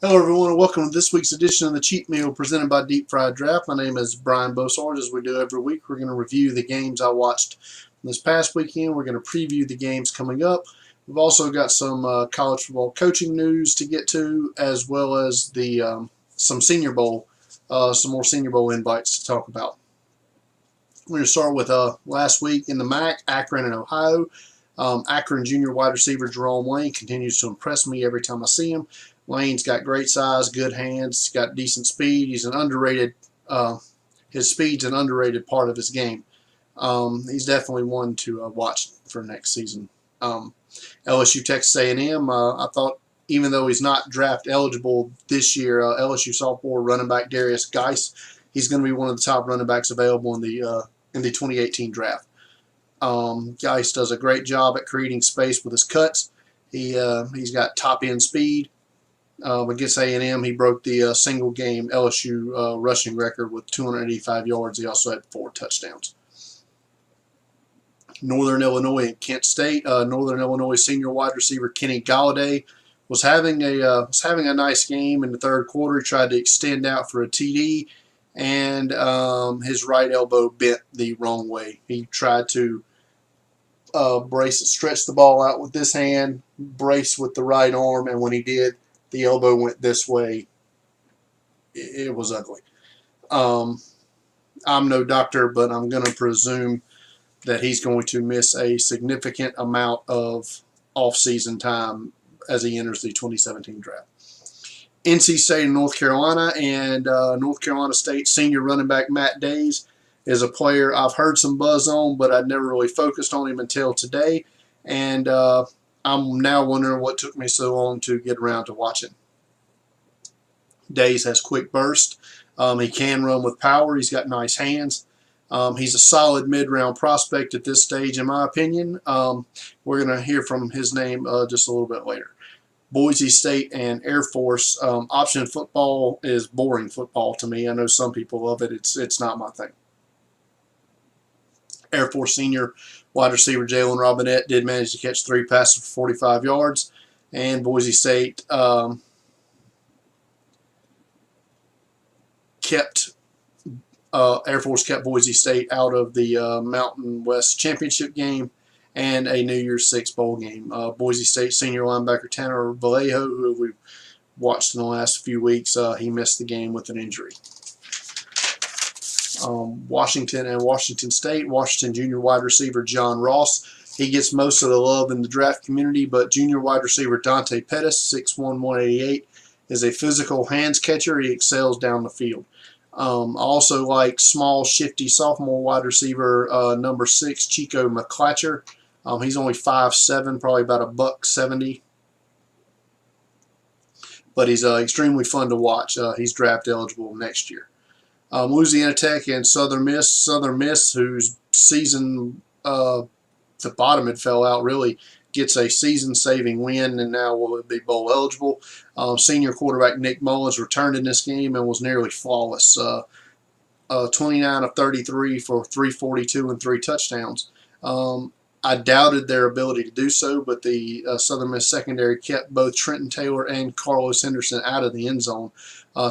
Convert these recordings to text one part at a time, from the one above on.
Hello everyone and welcome to this week's edition of the Cheat Meal presented by Deep Fried Draft. My name is Brian Bosarge. As we do every week, we're going to review the games I watched this past weekend. We're going to preview the games coming up. We've also got some college football coaching news to get to, as well as the some Senior Bowl, some more Senior Bowl invites to talk about. We're going to start with last week in the MAC, Akron and Ohio. Akron junior wide receiver Jerome Lane continues to impress me every time I see him. Lane's got great size, good hands, got decent speed. He's an underrated. His speed's an underrated part of his game. He's definitely one to watch for next season. LSU Texas A&M. I thought even though he's not draft eligible this year, LSU sophomore running back Darius Geis, he's going to be one of the top running backs available in the 2018 draft. Geis does a great job at creating space with his cuts. He's got top end speed. Against A&M, he broke the single-game LSU rushing record with 285 yards. He also had 4 touchdowns. Northern Illinois and Kent State. Northern Illinois senior wide receiver Kenny Galladay was having a nice game in the third quarter. He tried to extend out for a TD, and his right elbow bent the wrong way. He tried to stretch the ball out with this hand, brace with the right arm, and when he did, the elbow went this way. It was ugly. I'm no doctor, but I'm going to presume that he's going to miss a significant amount of off-season time as he enters the 2017 draft. NC State and North Carolina, and North Carolina State senior running back Matt Days is a player I've heard some buzz on, but I'd never really focused on him until today, and I'm now wondering what took me so long to get around to watching. Days has quick burst. He can run with power. He's got nice hands. He's a solid mid-round prospect at this stage, in my opinion. We're going to hear from his name just a little bit later. Boise State and Air Force. Option football is boring football to me. I know some people love it. It's not my thing. Air Force senior wide receiver Jalen Robinette did manage to catch 3 passes for 45 yards. And Boise State Air Force kept Boise State out of the Mountain West Championship game and a New Year's Six bowl game. Boise State senior linebacker Tanner Vallejo, who we've watched in the last few weeks, he missed the game with an injury. Washington and Washington State. Washington junior wide receiver John Ross. He gets most of the love in the draft community, but junior wide receiver Dante Pettis, 6'1", 188, is a physical hands catcher. He excels down the field. I also like small, shifty sophomore wide receiver number 6, Chico McClatcher. He's only 5'7", probably about $170. But he's extremely fun to watch. He's draft eligible next year. Louisiana Tech and Southern Miss. Southern Miss, whose season, the bottom had fell out really, gets a season-saving win and now will be bowl eligible. Senior quarterback Nick Mullins returned in this game and was nearly flawless. 29 of 33 for 342 and 3 touchdowns. I doubted their ability to do so, but the Southern Miss secondary kept both Trenton Taylor and Carlos Henderson out of the end zone.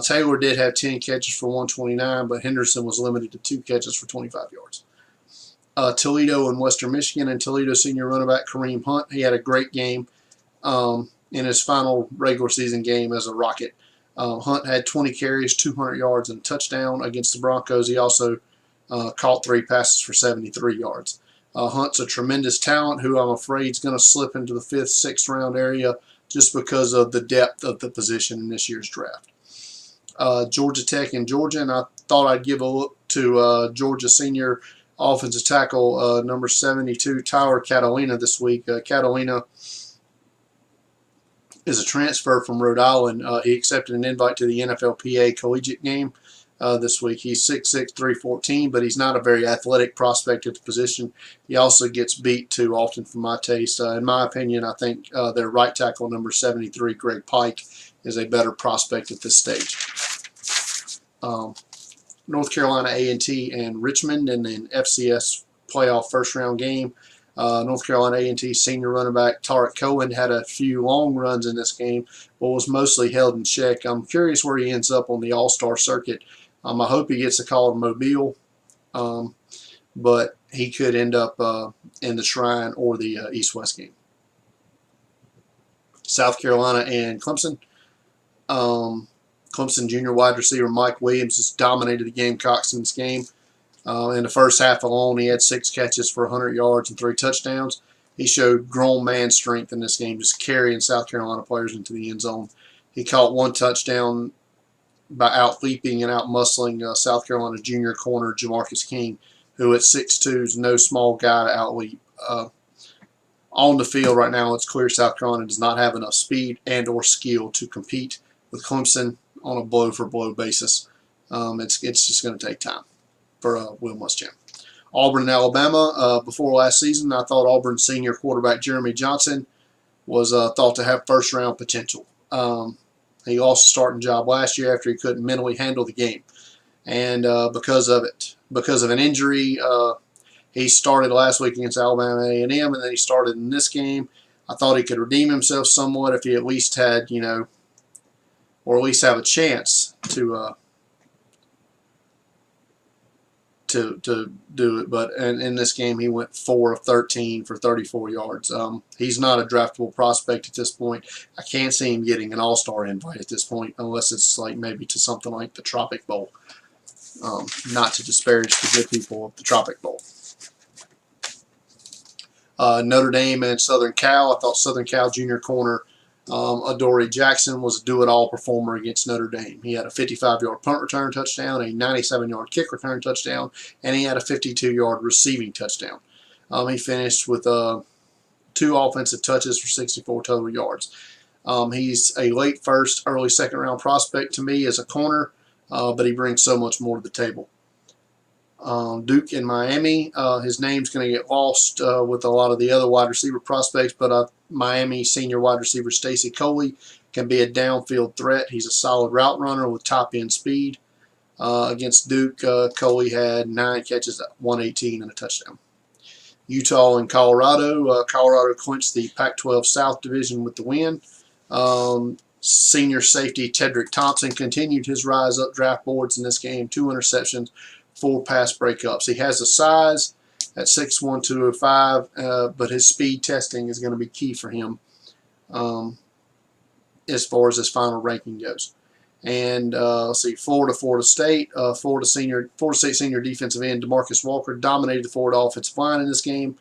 Taylor did have 10 catches for 129, but Henderson was limited to 2 catches for 25 yards. Toledo and Western Michigan, and Toledo senior running back Kareem Hunt. He had a great game in his final regular season game as a Rocket. Hunt had 20 carries, 200 yards, and a touchdown against the Broncos. He also caught 3 passes for 73 yards. Hunt's a tremendous talent who I'm afraid is going to slip into the 5th, 6th round area just because of the depth of the position in this year's draft. Georgia Tech and Georgia, and I thought I'd give a look to Georgia senior offensive tackle number 72, Tyler Catalina, this week. Catalina is a transfer from Rhode Island. He accepted an invite to the NFLPA collegiate game this week. He's 6'6", 314, but he's not a very athletic prospect at the position. He also gets beat too often for my taste. In my opinion, I think their right tackle, number 73, Greg Pike, is a better prospect at this stage. North Carolina A&T and Richmond in an FCS playoff first-round game. North Carolina A&T senior running back Tarek Cohen had a few long runs in this game, but was mostly held in check. I'm curious where he ends up on the All-Star circuit. I hope he gets a call to Mobile, but he could end up in the Shrine or the East-West game. South Carolina and Clemson. Clemson junior wide receiver Mike Williams just dominated the Gamecocks in this game. In the first half alone, he had 6 catches for 100 yards and 3 touchdowns. He showed grown man strength in this game, just carrying South Carolina players into the end zone. He caught 1 touchdown by out-leaping and out-muscling South Carolina junior corner Jamarcus King, who at 6'2" is no small guy to out-leap. On the field right now, it's clear South Carolina does not have enough speed and or skill to compete with Clemson on a blow-for-blow basis. It's just going to take time for Will Muschamp. Auburn and Alabama. Before last season, I thought Auburn's senior quarterback Jeremy Johnson was thought to have first-round potential. He lost the starting job last year after he couldn't mentally handle the game, and because of an injury, he started last week against Alabama A&M, and then he started in this game. I thought he could redeem himself somewhat if he at least had, or at least have a chance to do it. But in this game, he went 4 of 13 for 34 yards. He's not a draftable prospect at this point. I can't see him getting an all-star invite at this point, unless it's like maybe to something like the Tropic Bowl. Not to disparage the good people of the Tropic Bowl. Notre Dame and Southern Cal. I thought Southern Cal junior corner Adoree Jackson was a do-it-all performer against Notre Dame. He had a 55-yard punt return touchdown, a 97-yard kick return touchdown, and he had a 52-yard receiving touchdown. He finished with 2 offensive touches for 64 total yards. He's a late first, early second-round prospect to me as a corner, but he brings so much more to the table. Duke and Miami, his name's going to get lost with a lot of the other wide receiver prospects, but Miami senior wide receiver Stacy Coley can be a downfield threat. He's a solid route runner with top-end speed. Against Duke, Coley had 9 catches, 118, and a touchdown. Utah and Colorado. Colorado clinched the Pac-12 South Division with the win. Senior safety Tedrick Thompson continued his rise up draft boards in this game. 2 interceptions, 4 pass breakups. He has the size at 6'1", 205, but his speed testing is going to be key for him as far as his final ranking goes. And let's see, Florida State. Florida State senior defensive end DeMarcus Walker dominated the Florida offensive line in this game.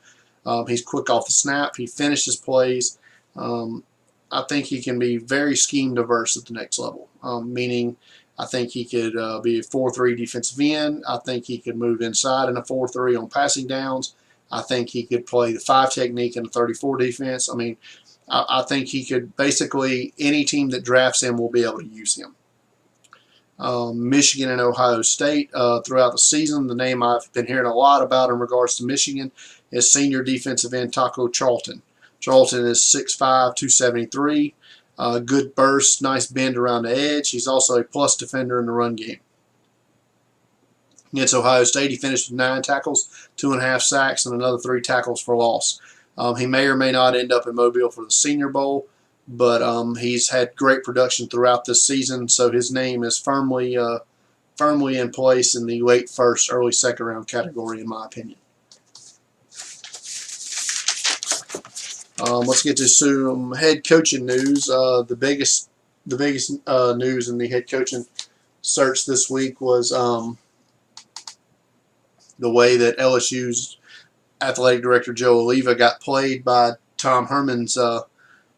He's quick off the snap. He finishes plays. I think he can be very scheme diverse at the next level, meaning I think he could be a 4-3 defensive end. I think he could move inside in a 4-3 on passing downs. I think he could play the 5 technique in a 34 defense. I mean, I think he could basically, any team that drafts him will be able to use him. Michigan and Ohio State throughout the season. The name I've been hearing a lot about in regards to Michigan is senior defensive end Taco Charlton. Charlton is 6'5", 273. Good burst, nice bend around the edge. He's also a plus defender in the run game. Against Ohio State, he finished with 9 tackles, 2.5 sacks, and another 3 tackles for loss. He may or may not end up in Mobile for the Senior Bowl, but he's had great production throughout this season, so his name is firmly in place in the late first, early second round category, in my opinion. Let's get to some head coaching news. The biggest news in the head coaching search this week was the way that LSU's athletic director Joe Oliva got played by Tom Herman's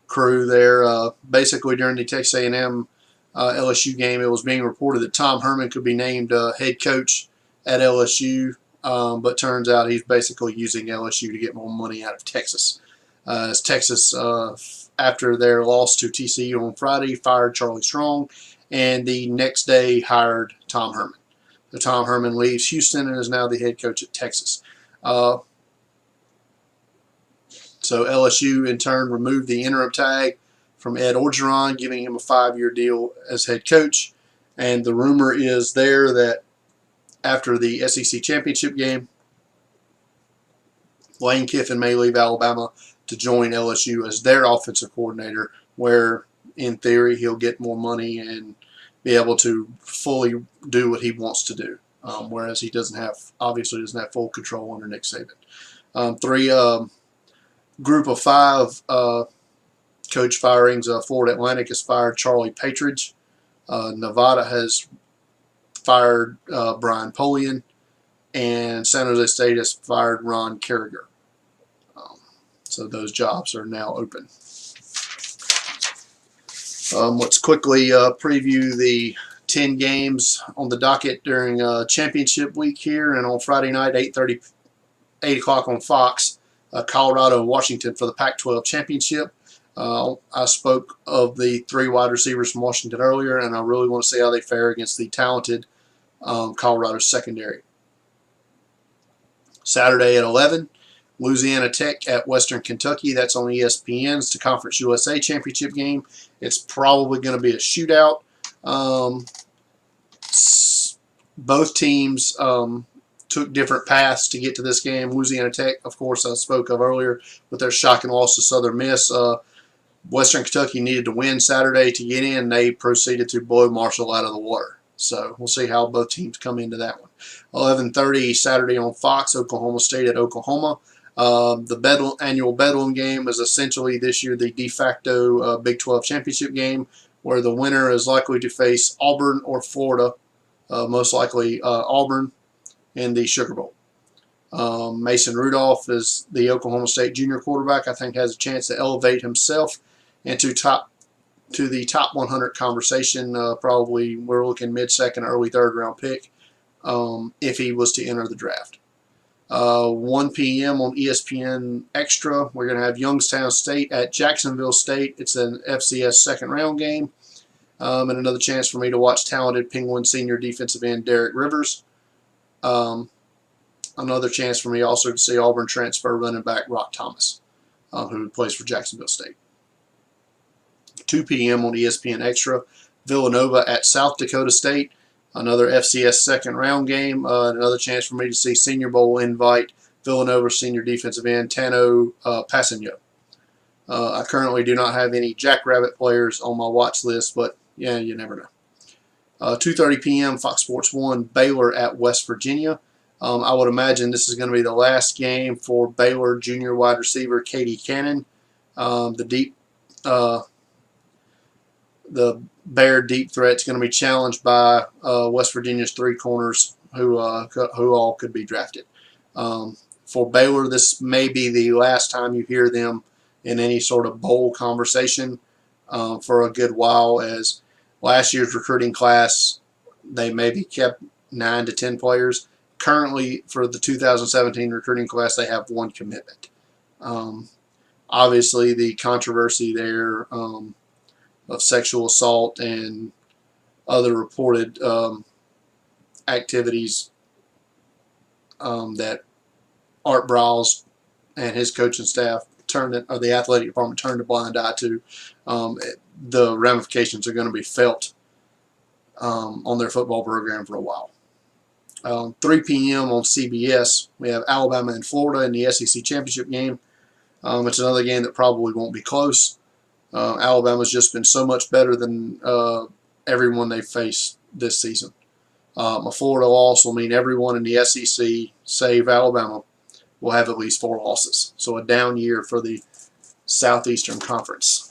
crew there. Basically, during the Texas A&M LSU game, it was being reported that Tom Herman could be named head coach at LSU, but turns out he's basically using LSU to get more money out of Texas. As Texas, after their loss to TCU on Friday, fired Charlie Strong, and the next day hired Tom Herman. So Tom Herman leaves Houston and is now the head coach at Texas. So LSU, in turn, removed the interim tag from Ed Orgeron, giving him a 5-year deal as head coach. And the rumor is there that after the SEC championship game, Lane Kiffin may leave Alabama to join LSU as their offensive coordinator, where in theory he'll get more money and be able to fully do what he wants to do, whereas he obviously doesn't have full control under Nick Saban. Group of 5 coach firings. Florida Atlantic has fired Charlie Patridge. Nevada has fired Brian Polian, and San Jose State has fired Ron Carriger. So those jobs are now open. Let's quickly preview the 10 games on the docket during championship week here, and on Friday night, 8 o'clock on Fox, Colorado and Washington for the Pac-12 championship. I spoke of the 3 wide receivers from Washington earlier, and I really want to see how they fare against the talented Colorado secondary. Saturday at 11, Louisiana Tech at Western Kentucky. That's on ESPN. It's the Conference USA championship game. It's probably going to be a shootout. Both teams took different paths to get to this game. Louisiana Tech, of course, I spoke of earlier with their shocking loss to Southern Miss. Western Kentucky needed to win Saturday to get in. They proceeded to blow Marshall out of the water. So we'll see how both teams come into that one. 11:30 Saturday on Fox, Oklahoma State at Oklahoma. The annual Bedlam game is essentially this year the de facto Big 12 championship game, where the winner is likely to face Auburn or Florida, most likely Auburn, in the Sugar Bowl. Mason Rudolph is the Oklahoma State junior quarterback. I think has a chance to elevate himself into the top 100 conversation. Probably we're looking mid-second, early third-round pick if he was to enter the draft. 1 p.m. on ESPN Extra, we're going to have Youngstown State at Jacksonville State. It's an FCS second-round game. And another chance for me to watch talented Penguin senior defensive end Derek Rivers. Another chance for me also to see Auburn transfer running back Rock Thomas, who plays for Jacksonville State. 2 p.m. on ESPN Extra, Villanova at South Dakota State. Another FCS second-round game. Another chance for me to see Senior Bowl invite Villanova senior defensive end Tano Passanio. I currently do not have any Jackrabbit players on my watch list, but yeah, you never know. 2:30 p.m. Fox Sports 1, Baylor at West Virginia. I would imagine this is going to be the last game for Baylor junior wide receiver Katie Cannon. The Bear deep threat is going to be challenged by West Virginia's 3 corners who all could be drafted. For Baylor, this may be the last time you hear them in any sort of bowl conversation for a good while, as last year's recruiting class, they maybe kept 9 to 10 players. Currently, for the 2017 recruiting class, they have 1 commitment. Obviously, the controversy there of sexual assault and other reported activities that Art Briles and his coaching staff or the athletic department turned a blind eye to. The ramifications are going to be felt on their football program for a while. 3 p.m. on CBS, we have Alabama and Florida in the SEC championship game. It's another game that probably won't be close. Alabama's just been so much better than everyone they've faced this season. A Florida loss will mean everyone in the SEC, save Alabama, will have at least 4 losses. So a down year for the Southeastern Conference.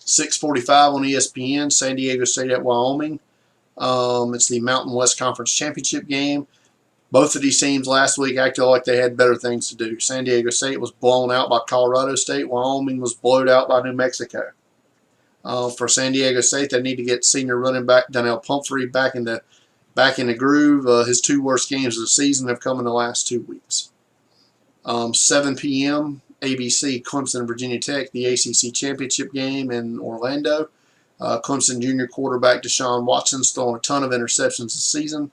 6:45 on ESPN, San Diego State at Wyoming. It's the Mountain West Conference Championship game. Both of these teams last week acted like they had better things to do. San Diego State was blown out by Colorado State. Wyoming was blown out by New Mexico. For San Diego State, they need to get senior running back Donnell Pumphrey back in the groove. His 2 worst games of the season have come in the last 2 weeks. 7 p.m. ABC, Clemson and Virginia Tech, the ACC championship game in Orlando. Clemson junior quarterback Deshaun Watson's thrown a ton of interceptions this season.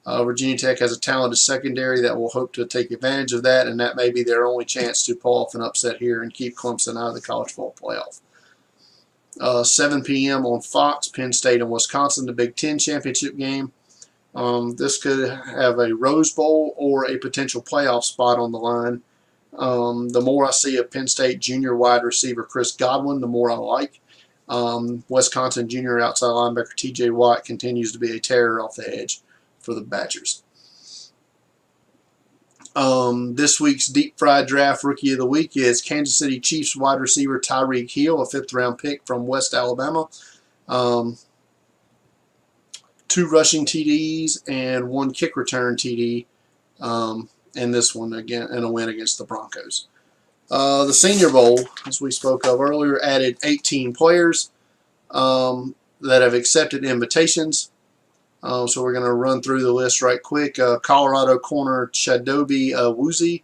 Virginia Tech has a talented secondary that will hope to take advantage of that, and that may be their only chance to pull off an upset here and keep Clemson out of the college football playoff. 7 p.m. on Fox, Penn State and Wisconsin, the Big Ten championship game. This could have a Rose Bowl or a potential playoff spot on the line. The more I see of Penn State junior wide receiver Chris Godwin, the more I like. Wisconsin junior outside linebacker T.J. Watt continues to be a terror off the edge for the Badgers. This week's Deep Fried Draft Rookie of the Week is Kansas City Chiefs wide receiver Tyreek Hill, a 5th-round pick from West Alabama. 2 rushing TDs and 1 kick return TD in this one again in a win against the Broncos. The Senior Bowl, as we spoke of earlier, added 18 players that have accepted invitations. So we're going to run through the list right quick. Colorado corner Chidobe Awuzie,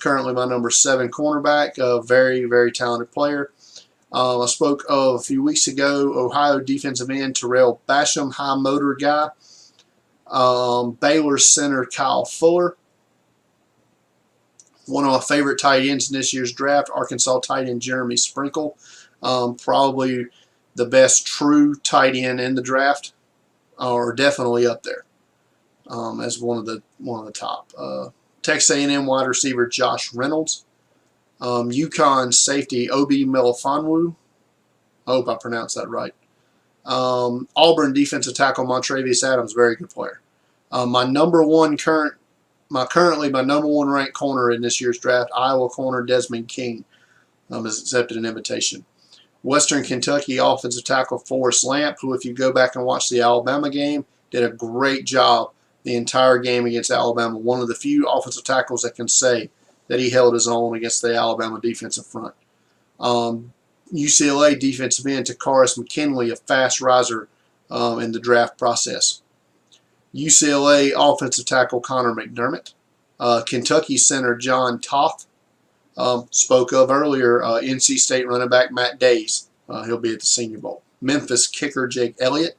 currently my number 7 cornerback, a very, very talented player. I spoke of a few weeks ago, Ohio defensive end Terrell Basham, high motor guy. Baylor center Kyle Fuller. One of my favorite tight ends in this year's draft, Arkansas tight end Jeremy Sprinkle. Probably the best true tight end in the draft, or definitely up there as one of the top. Texas A&M wide receiver Josh Reynolds. UConn safety Obi Melifonwu. I hope I pronounced that right. Auburn defensive tackle Montravius Adams, very good player. My currently my number 1 ranked corner in this year's draft, Iowa corner Desmond King, has accepted an invitation. Western Kentucky offensive tackle Forrest Lamp, who if you go back and watch the Alabama game, did a great job the entire game against Alabama. One of the few offensive tackles that can say that he held his own against the Alabama defensive front. UCLA defensive end Takaris McKinley, a fast riser in the draft process. UCLA offensive tackle Connor McDermott. Kentucky center John Toth. Spoke of earlier, NC State running back Matt Days. He'll be at the Senior Bowl. Memphis kicker Jake Elliott.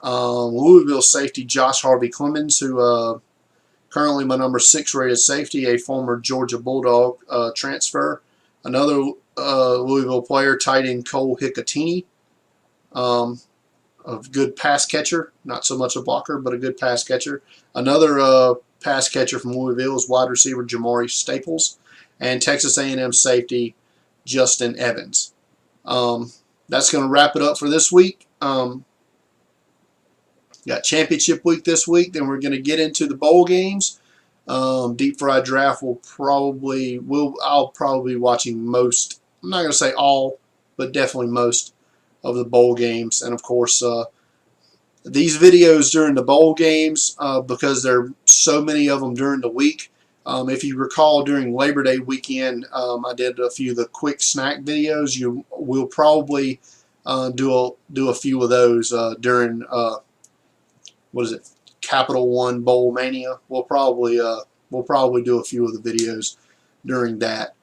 Louisville safety Josh Harvey Clemens, who currently my number 6 rated safety, a former Georgia Bulldog transfer. Another Louisville player, tight end Cole Hicatini, a good pass catcher, not so much a blocker, but a good pass catcher. Another pass catcher from Louisville is wide receiver Jamari Staples, and Texas A&M safety Justin Evans. That's going to wrap it up for this week. Got championship week this week. Then we're going to get into the bowl games. Deep Fried Draft I'll probably be watching most. I'm not going to say all, but definitely most of the bowl games. And of course, these videos during the bowl games, because there are so many of them during the week. If you recall, during Labor Day weekend, I did a few of the quick snack videos. You will probably do a few of those during Capital One Bowl Mania. We'll probably do a few of the videos during that.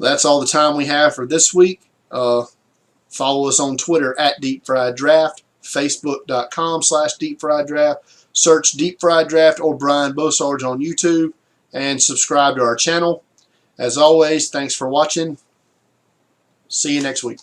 That's all the time we have for this week. Follow us on Twitter at Deep Fried Draft, Facebook.com/Deep Fried Draft. Search Deep Fried Draft or Brian Bosarge on YouTube, and subscribe to our channel. As always, thanks for watching. See you next week.